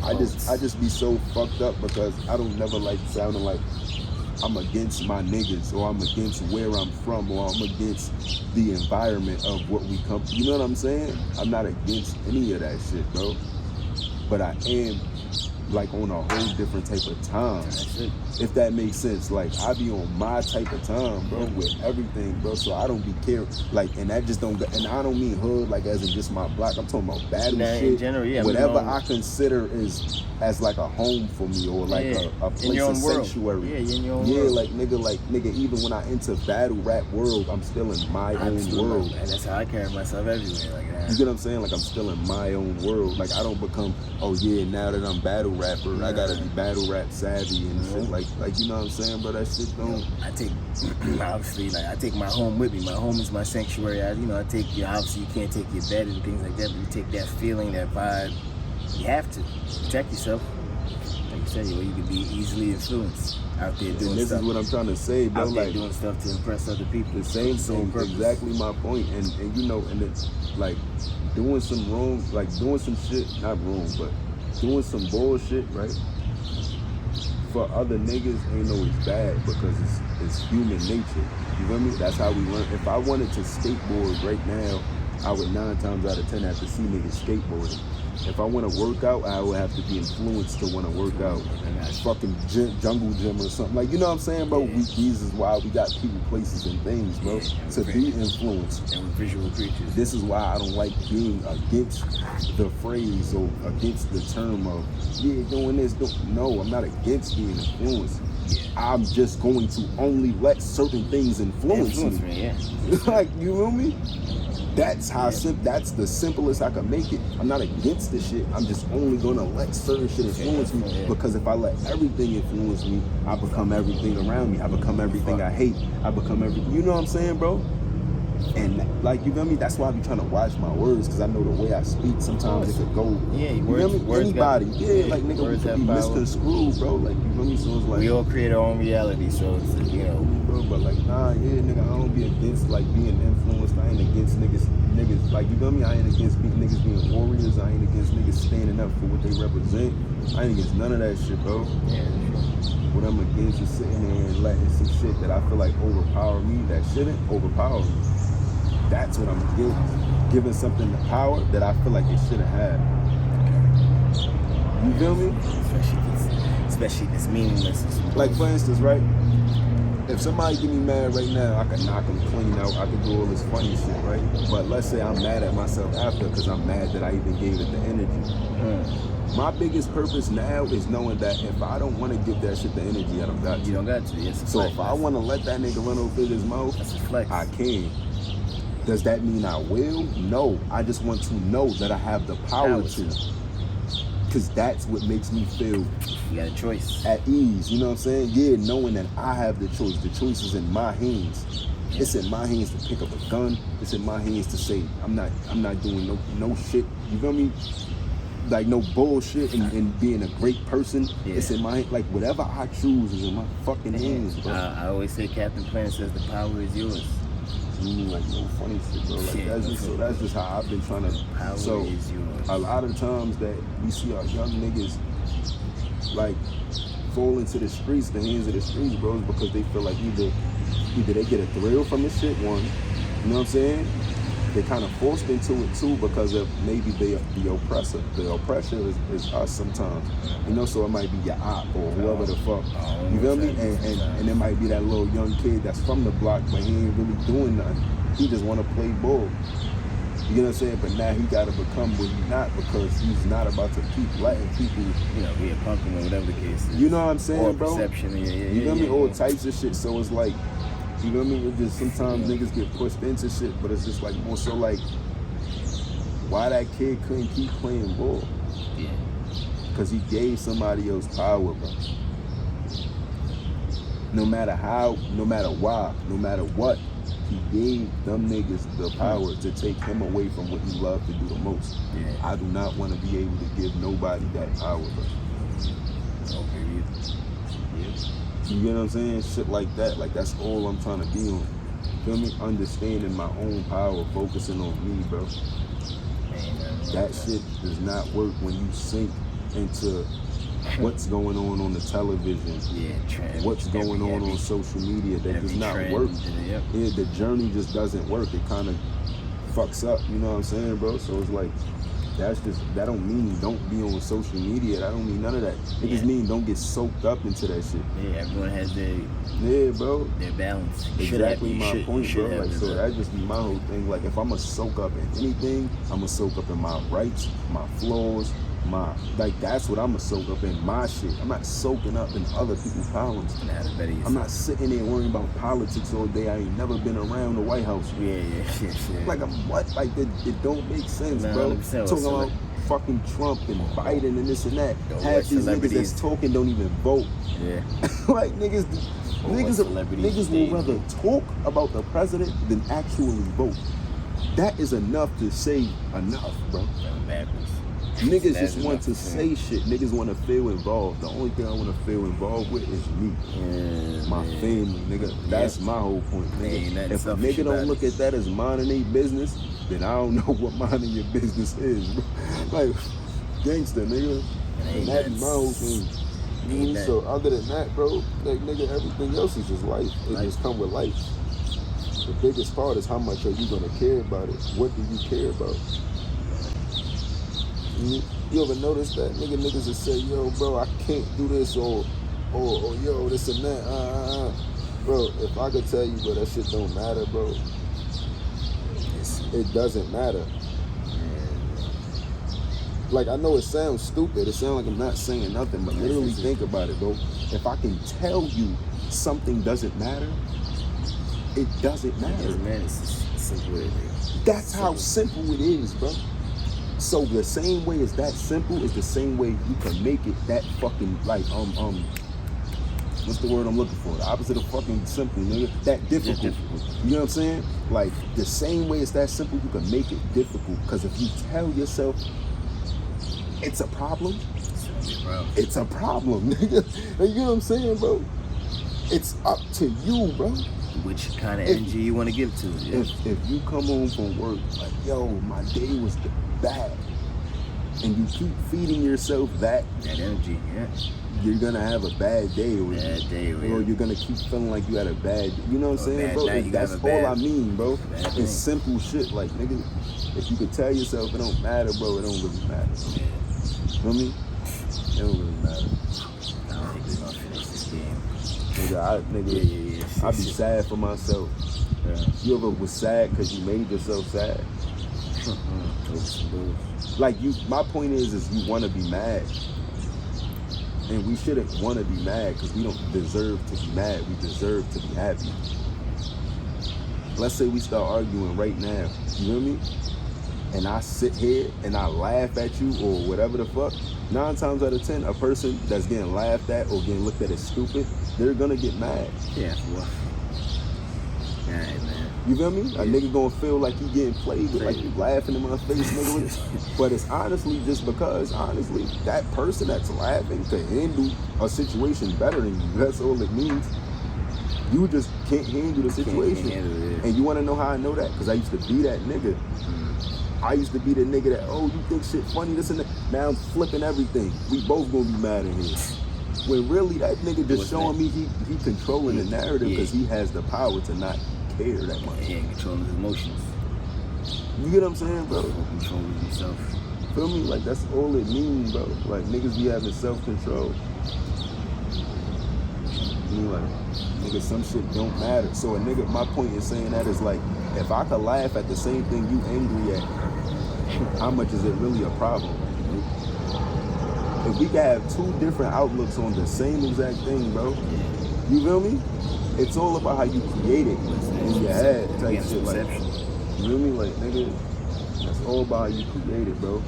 I just be so fucked up because I don't never like sounding like I'm against my niggas, or I'm against where I'm from, or I'm against the environment of what we come. You know what I'm saying? I'm not against any of that shit, bro. But I am like on a whole different type of time, if that makes sense. Like, I be on my type of time, bro, with everything, bro. So I don't be caring, like, and that just don't. And I don't mean hood like as in just my block. I'm talking about battle shit. In general, yeah. Whatever I consider is as like a home for me, or like a place of sanctuary. Yeah, in your own world. Like nigga, even when I enter battle rap world, I'm still in my own world. And that's how I carry myself everywhere, like that. You get what I'm saying? Like, I'm still in my own world. Like, I don't become, oh yeah, now that I'm battle rapper, I gotta be battle rap savvy and shit. Like, you know what I'm saying? But that shit don't. I take, obviously, like, I take my home with me. My home is my sanctuary. I take your, obviously you can't take your bed and things like that, but you take that feeling, that vibe. You have to protect yourself. Like you said, you can be easily influenced out there doing stuff. This is what I'm trying to say, bro. Out there doing stuff to impress other people. The same exactly my point. And you know, and it's like doing some wrong, like doing some shit, not wrong, but doing some bullshit, right? For other niggas ain't always bad, because it's human nature. You feel me? That's how we learn. If I wanted to skateboard right now, I would 9 times out of 10 have to see niggas skateboarding. If I want to work out, I would have to be influenced to want to work out. Fucking jungle gym or something. Like, you know what I'm saying, bro? Yeah. These is why we got people, places, and things, bro, to be influenced. And we're visual creatures. This is why I don't like being against the phrase or against the term of, yeah, doing this. No, I'm not against being influenced. I'm just going to only let certain things influence me. Yeah. Like, you know me? That's how that's the simplest I can make it. I'm not against this shit. I'm just only gonna let certain shit influence me, because if I let everything influence me, I become everything around me. I become everything I hate. I become everything. You know what I'm saying, bro? And like, you feel me? That's why I be trying to watch my words, because I know the way I speak, sometimes it could go. Yeah, you feel me? Anybody. Like, nigga, we could be misconstrued, bro. Like, you feel me? So it's like, we all create our own reality, so it's, you know. Bro, but like, nah, yeah, nigga, I don't be against like being influenced. I ain't against niggas, like, you feel me? I ain't against niggas being warriors. I ain't against niggas standing up for what they represent. I ain't against none of that shit, bro. Yeah. What I'm against is sitting there and letting some shit that I feel like overpower me, that shouldn't overpower me. That's what I'm against. Giving something the power that I feel like it shouldn't have. You feel me? Especially if it's meaningless. Like, for instance, right? if somebody get me mad right now, I can knock them clean out. I can do all this funny shit, right? But let's say I'm mad at myself after because I'm mad that I even gave it the energy. My biggest purpose now is knowing that if I don't want to give that shit the energy, I don't got to. You don't got to. It's a so flex. If I want to let that nigga run over his mouth, that's a flex. I can. Does that mean I will? No. I just want to know that I have the power to. Because that's what makes me feel you got a choice. At ease. You know what I'm saying? Yeah, knowing that I have the choice. The choice is in my hands. Yeah. It's in my hands to pick up a gun. It's in my hands to say, I'm not doing no shit. You feel me? Like no bullshit and being a great person. Yeah. It's in my, like whatever I choose is in my fucking hands, bro. I always say Captain Planet says the power is yours. Like no funny shit, bro. Like that's just how I've been trying to. Power so is yours. A lot of times that we see our young niggas like fall into the streets, the hands of the streets, bro, is because they feel like either they get a thrill from this shit, one, you know what I'm saying? They kind of forced into it too because of maybe the oppressor. The oppressor is us sometimes, you know. So it might be your op or whoever the fuck, you feel me? And it might be that little young kid that's from the block, but he ain't really doing nothing. He just want to play ball. You know what I'm saying? But now he got to become what he's not because he's not about to keep letting people, be a punk or whatever the case is. You know what I'm saying, or bro? Perception, you feel me? All types of shit. So it's like. You know what I mean? It just sometimes niggas get pushed into shit, but it's just like more so like why that kid couldn't keep playing ball. Yeah. Cause he gave somebody else power, bro. No matter how, no matter why, no matter what, he gave them niggas the power to take him away from what he loved to do the most. Yeah. I do not want to be able to give nobody that power, bro. Okay, you get what I'm saying? Shit like that. Like, that's all I'm trying to be on. Feel me? Understanding my own power, focusing on me, bro. That shit does not work when you sink into what's going on the television. Yeah, what's going on social media. That does not work. Yeah, the journey just doesn't work. It kind of fucks up. You know what I'm saying, bro? So it's like, that don't mean don't be on social media. That don't mean none of that. It just mean don't get soaked up into that shit. Yeah, everyone has their balance. Exactly my point, bro. Like, so that just be my whole thing. Like, if I'ma soak up in anything, I'ma soak up in my rights, my flaws, that's what I'ma soak up in, my shit. I'm not soaking up in other people's problems. I'm not sitting there worrying about politics all day. I ain't never been around the White House. Yeah. Like, I'm what? Like, it don't make sense, bro. Talking about fucking Trump and Biden and this and that. Half these niggas that's talking don't even vote. Yeah. Like, niggas will rather talk about the president than actually vote. That is enough to say enough, bro. Niggas just want to say shit. Niggas want to feel involved. The only thing I want to feel involved with is me. My family, nigga. That's my whole point, nigga. If a nigga don't look at that as minding their business, then I don't know what minding your business is, bro. Like, gangster, nigga. And that's my whole thing. So other than that, bro, like, nigga, everything else is just life. It just come with life. The biggest part is how much are you gonna care about it? What do you care about? You ever notice that niggas that say, yo, bro, I can't do this or yo, this and that, bro, if I could tell you, bro, that shit don't matter, bro. It doesn't matter. Like, I know it sounds stupid. It sounds like I'm not saying nothing, but literally think about it, bro. If I can tell you something doesn't matter, it doesn't matter. That's how simple it is, bro. So the same way as that simple is the same way you can make it that fucking, like, what's the word I'm looking for? The opposite of fucking simple, nigga. That difficult. You know what I'm saying? Like, the same way it's that simple, you can make it difficult. Because if you tell yourself it's a problem, it's a problem, nigga. You know what I'm saying, bro? It's up to you, bro. Which kind of energy you want to give to it. Yeah. If you come home from work, like, yo, my day was bad, and you keep feeding yourself that energy, you're gonna have a bad day, or you're gonna keep feeling like you had a bad, you know what I'm saying, bro? That's all I mean, bro. It's simple shit, like, nigga, if you could tell yourself it don't matter, bro, it don't really matter. You know what I mean? It don't really matter. I don't think we're gonna finish this game. It nigga, I be sad for myself. Yeah. You ever was sad because you made yourself sad? Like my point is you want to be mad, and we shouldn't want to be mad because we don't deserve to be mad. We deserve to be happy. Let's say we start arguing right now. You hear me? And I sit here and I laugh at you or whatever the fuck. 9 times out of 10, a person that's getting laughed at or getting looked at as stupid, they're gonna get mad. Yeah, well. Alright, man. You feel me? A nigga gonna feel like he getting played with, like you laughing in my face, nigga. But it's honestly just because, honestly, that person that's laughing can handle a situation better than you. That's all it means. You just can't handle the situation. And you wanna know how I know that? Because I used to be that nigga. I used to be the nigga that, oh, you think shit funny, this and that. Now I'm flipping everything. We both gonna be mad in here. When really that nigga just showing me he controlling the narrative because he has the power to not care that much. Yeah, controlling his emotions. You get what I'm saying, bro? Controlling himself. Feel me? Like, that's all it means, bro. Like, niggas be having self-control. I mean, like, nigga, some shit don't matter. So a nigga, my point in saying that is like, if I could laugh at the same thing you angry at, how much is it really a problem? If we could have 2 different outlooks on the same exact thing, bro, you feel me? It's all about how you create it in your head type shit. Like, you feel me? Like, nigga, that's all about how you create it, bro.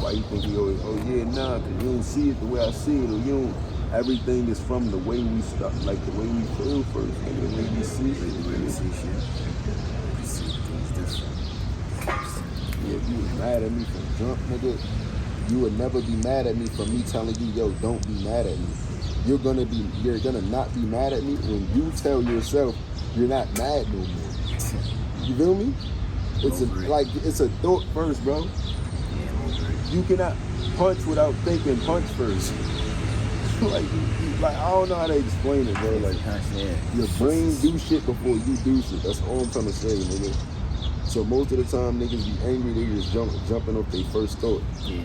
Why you think you always, oh yeah, nah, because you don't see it the way I see it, or you don't, everything is from the way we start, like the way we feel first, nigga, the way we see shit. The way we see shit. We see things different. Yeah, if you was mad at me from jump, nigga, you would never be mad at me for me telling you, yo, don't be mad at me. You're gonna not be mad at me when you tell yourself you're not mad no more. You feel me? It's a thought first, bro. You cannot punch without thinking punch first. like I don't know how to explain it, bro. Like, your brain do shit before you do shit. That's all I'm trying to say, nigga. So most of the time, niggas be angry, they just jumping off their first thought. Yeah.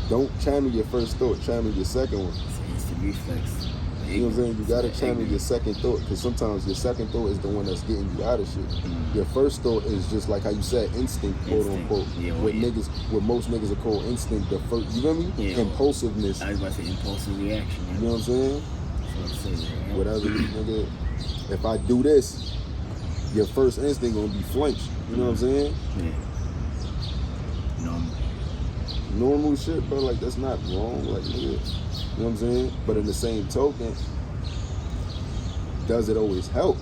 Don't channel your first thought, channel your second one. It's the reflex. You know what I'm saying? You gotta channel your second thought, because sometimes your second thought is the one that's getting you out of shit. Your first thought is just like how you said, instinct, quote unquote. Yeah, what most niggas are called instinct. The first, you feel me? Yeah. Impulsiveness. I was about to say impulsive reaction. You know what I'm saying? That's what I'm saying. Whatever, nigga. If I do this, your first instinct gonna be flinch. You know what I'm saying? Yeah. Normal shit, bro. Like, that's not wrong. Like, nigga. You know what I'm saying? But in the same token, does it always help?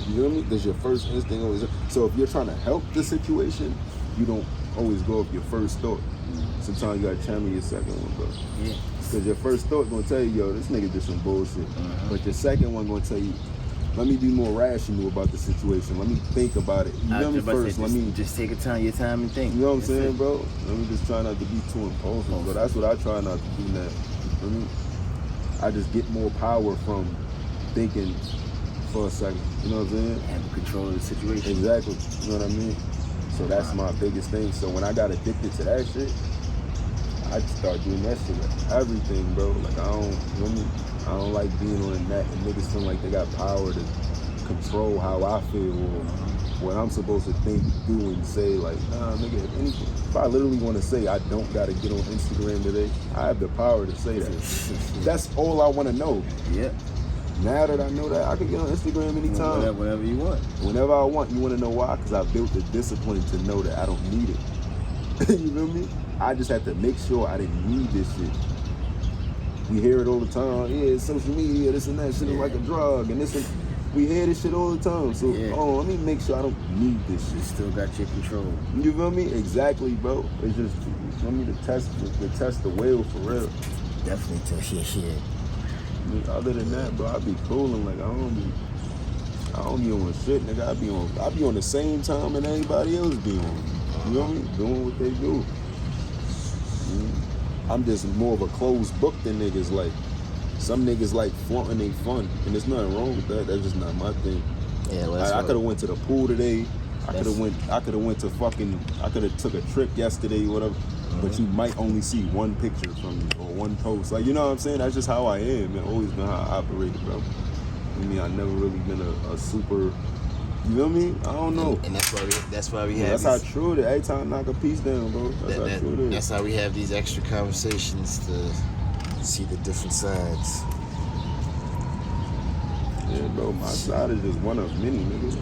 You know what I mean? Does your first instinct always help? So if you're trying to help the situation, you don't always go with your first thought. Sometimes you gotta channel your second one, bro. Yeah. Because your first thought gonna tell you, yo, this nigga did some bullshit. But your second one gonna tell you, let me be more rational about the situation. Let me think about it. You know me first. Let me just take your time and think. You know what I'm saying, bro? Let me just try not to be too impulsive. But that's what I try not to do now. I just get more power from thinking for a second. You know what I'm saying? Have control of the situation. Exactly. You know what I mean? So that's my biggest thing. So when I got addicted to that shit, I just start doing that shit with everything, bro. Like, I don't, you know what I mean? I don't like being on the net and niggas feel like they got power to control how I feel or what I'm supposed to think, do, and say. Like, nah, nigga, if I literally want to say I don't got to get on Instagram today, I have the power to say that. That's all I want to know. Yeah. Now that I know that, I can get on Instagram anytime. Whenever you want. Whenever I want. You want to know why? Because I built the discipline to know that I don't need it. You feel me? I just have to make sure I didn't need this shit. We hear it all the time. Yeah, it's social media, this and that shit is like a drug, and this and we hear this shit all the time. So, let me make sure I don't need this shit. You still got your control. You feel me? Exactly, bro. It's just for me to test the wheel for real. Definitely test your shit. I mean, other than that, bro, I be cooling. Like, I don't be on shit, nigga. I be on the same time that anybody else be on. You know what I mean? Doing what they do. I'm just more of a closed book than niggas. Like, some niggas like flaunting they fun, and there's nothing wrong with that. That's just not my thing. Yeah, well, I could have went to the pool today. I could have went to took a trip yesterday, whatever. But you might only see one picture from me or one post. Like, you know what I'm saying? That's just how I am, and always been how I operated, bro. I mean, I never really been a super. You know what I mean? I don't know. And that's why we have. That's how true it is. Every time I knock a piece down, bro. That's how true it is. That's how we have these extra conversations to see the different sides. Yeah, bro. My side is just one of many, niggas.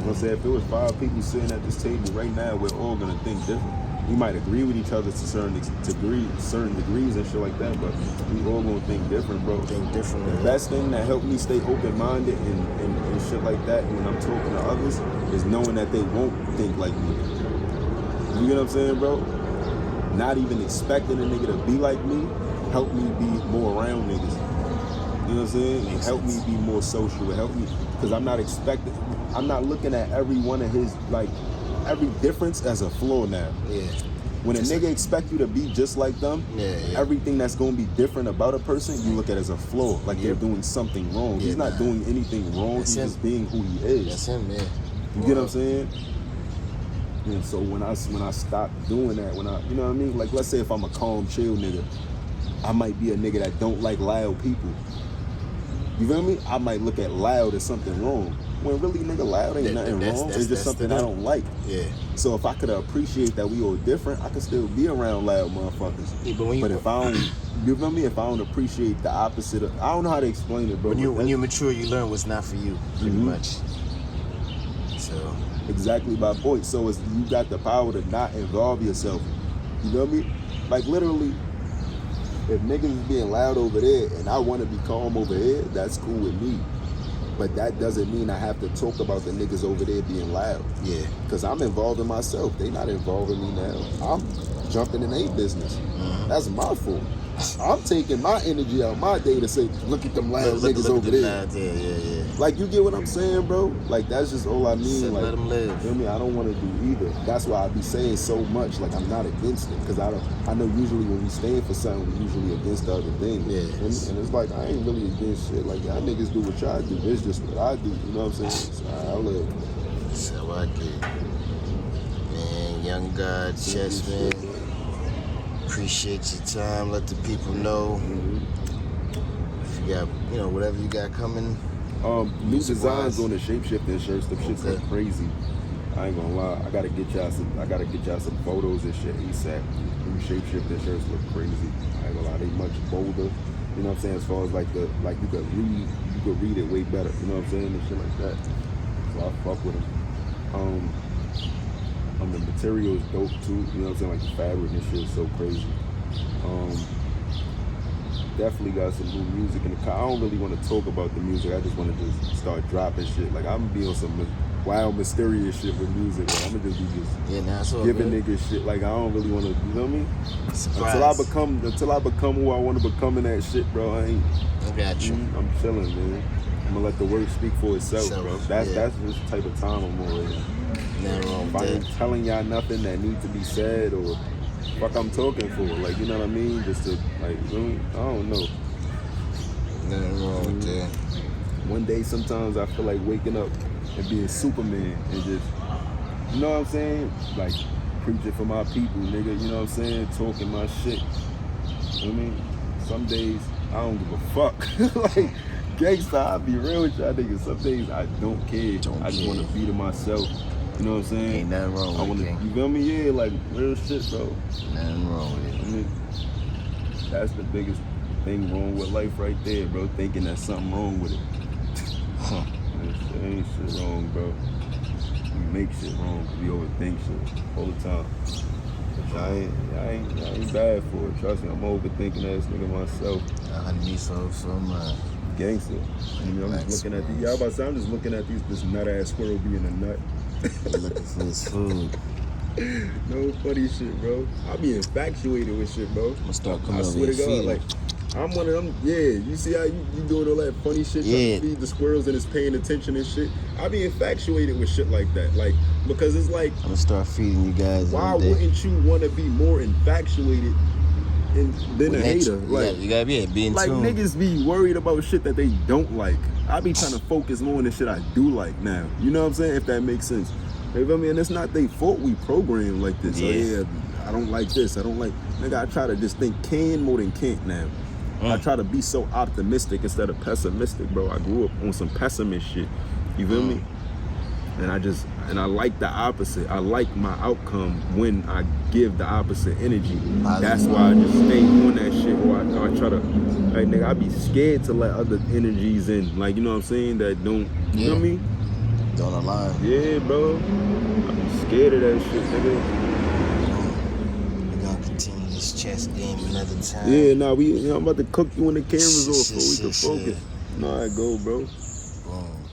I'm saying, if there was 5 people sitting at this table right now, we're all gonna think different. We might agree with each other to certain degrees and shit like that, but we all gonna think different, bro. Think different. The best thing that helped me stay open-minded and shit like that when I'm talking to others is knowing that they won't think like me. You get what I'm saying, bro? Not even expecting a nigga to be like me helped me be more around niggas. You know what I'm saying? It helped me be more social. It helped me, because I'm not looking at every one of his, like, every difference as a flaw now. Yeah. When a nigga expect you to be just like them, everything that's gonna be different about a person, you look at as a flaw, like they're doing something wrong. He's not doing anything wrong. He's just being who he is. That's him, man. You get what I'm saying? And so when I stop doing that, you know what I mean? Like, let's say if I'm a calm, chill nigga, I might be a nigga that don't like loud people. You feel me? I might look at loud as something wrong. When really, nigga, loud ain't nothing wrong. It's just something I don't like. Yeah. So if I could appreciate that we all different, I could still be around loud motherfuckers. Yeah, but if I don't, you feel me? If I don't appreciate the opposite of, I don't know how to explain it, bro. When you mature, you learn what's not for you, pretty much. So. Exactly my point. So it's, you got the power to not involve yourself. You know what I mean? Like, literally, if niggas is being loud over there and I want to be calm over here, that's cool with me. But that doesn't mean I have to talk about the niggas over there being loud. Yeah. Because I'm involving myself. They not involving me now. I'm jumping in their business. That's my fault. I'm taking my energy out my day to say, look at them loud niggas over there. Yeah. Like, you get what I'm saying, bro? Like, that's just all I mean. Like, let them live. You feel me? I don't want to do either. That's why I be saying so much. Like, I'm not against it. Because I know usually when we stand for something, we usually against the other thing. Yeah. And it's like, I ain't really against shit. Like, y'all niggas do what y'all do. It's just what I do. You know what I'm saying? So I live. So I get. Man, young God, chess, man. Appreciate your time. Let the people know. If you got, whatever you got coming. New designs on the shapeshifting shirts. The shits look crazy. I ain't gonna lie. I gotta get y'all some photos and shit ASAP. New shapeshifting shirts look crazy. I ain't gonna lie. They much bolder. You know what I'm saying? As far as like you could read it way better. You know what I'm saying? And shit like that. So I fuck with them. The material is dope too. You know what I'm saying? Like the fabric and shit is so crazy. Definitely got some new music in the car. I don't really want to talk about the music. I just want to just start dropping shit. Like, I'm gonna be on some wild, mysterious shit with music. Like, I'm gonna just be giving niggas shit. Like, I don't really want to. You know what I mean? Surprise. Until I become who I want to become in that shit, bro. I got you. I'm chilling, man. I'm gonna let the work speak for itself, bro. That's just the type of time I'm on right now. If I ain't telling y'all nothing that needs to be said or fuck I'm talking for, like, you know what I mean? Just to, like, really, I don't know. Nothing wrong with that. One day, sometimes I feel like waking up and being Superman and just, you know what I'm saying? Like, preaching for my people, nigga, you know what I'm saying? Talking my shit. You know what I mean? Some days, I don't give a fuck. Like, gangsta, I'll be real with y'all niggas. Some days, I don't care. I just want to be to myself. You know what I'm saying? Ain't nothing wrong with it. You feel me? Yeah, like real shit, bro. Nothing wrong with it. I mean, that's the biggest thing wrong with life right there, bro. Thinking there's something wrong with it. There ain't shit wrong, bro. We make shit wrong because we overthink shit all the time. But I ain't bad for it. Trust me, I'm overthinking ass nigga myself. So much. Gangster. I mean, I'm just looking at these. Y'all about to say, I'm just looking at this nut ass squirrel being a nut. Looking for his food. No funny shit, bro. I be infatuated with shit, bro. I'm gonna start coming I swear to God, like, I'm one of them. Yeah, you see how you doing all that funny shit? Trying to feed the squirrels and it's paying attention and shit. I be infatuated with shit like that, like, because it's like, I'm gonna start feeding you guys. Why wouldn't you want to be more infatuated than a hater? Like, you gotta be being like tuned. Niggas be worried about shit that they don't like. I be trying to focus more on the shit I do like now. You know what I'm saying? If that makes sense. You feel me? And it's not their fault we program like this. Yeah. So yeah, I don't like this. I don't like, nigga, I try to just think can more than can't now. I try to be so optimistic instead of pessimistic, bro. I grew up on some pessimist shit. You feel me? And I like the opposite. I like my outcome when I give the opposite energy. That's why I just stay on that shit, or I try to, like, nigga, I be scared to let other energies in. Like, you know what I'm saying? That don't, you know what I mean? Don't align. Yeah, bro. I be scared of that shit, nigga. We're gonna continue this chess game another time. Yeah, nah, I'm about to cook you when the camera's off so we can focus. Nah, I go, bro. Boom.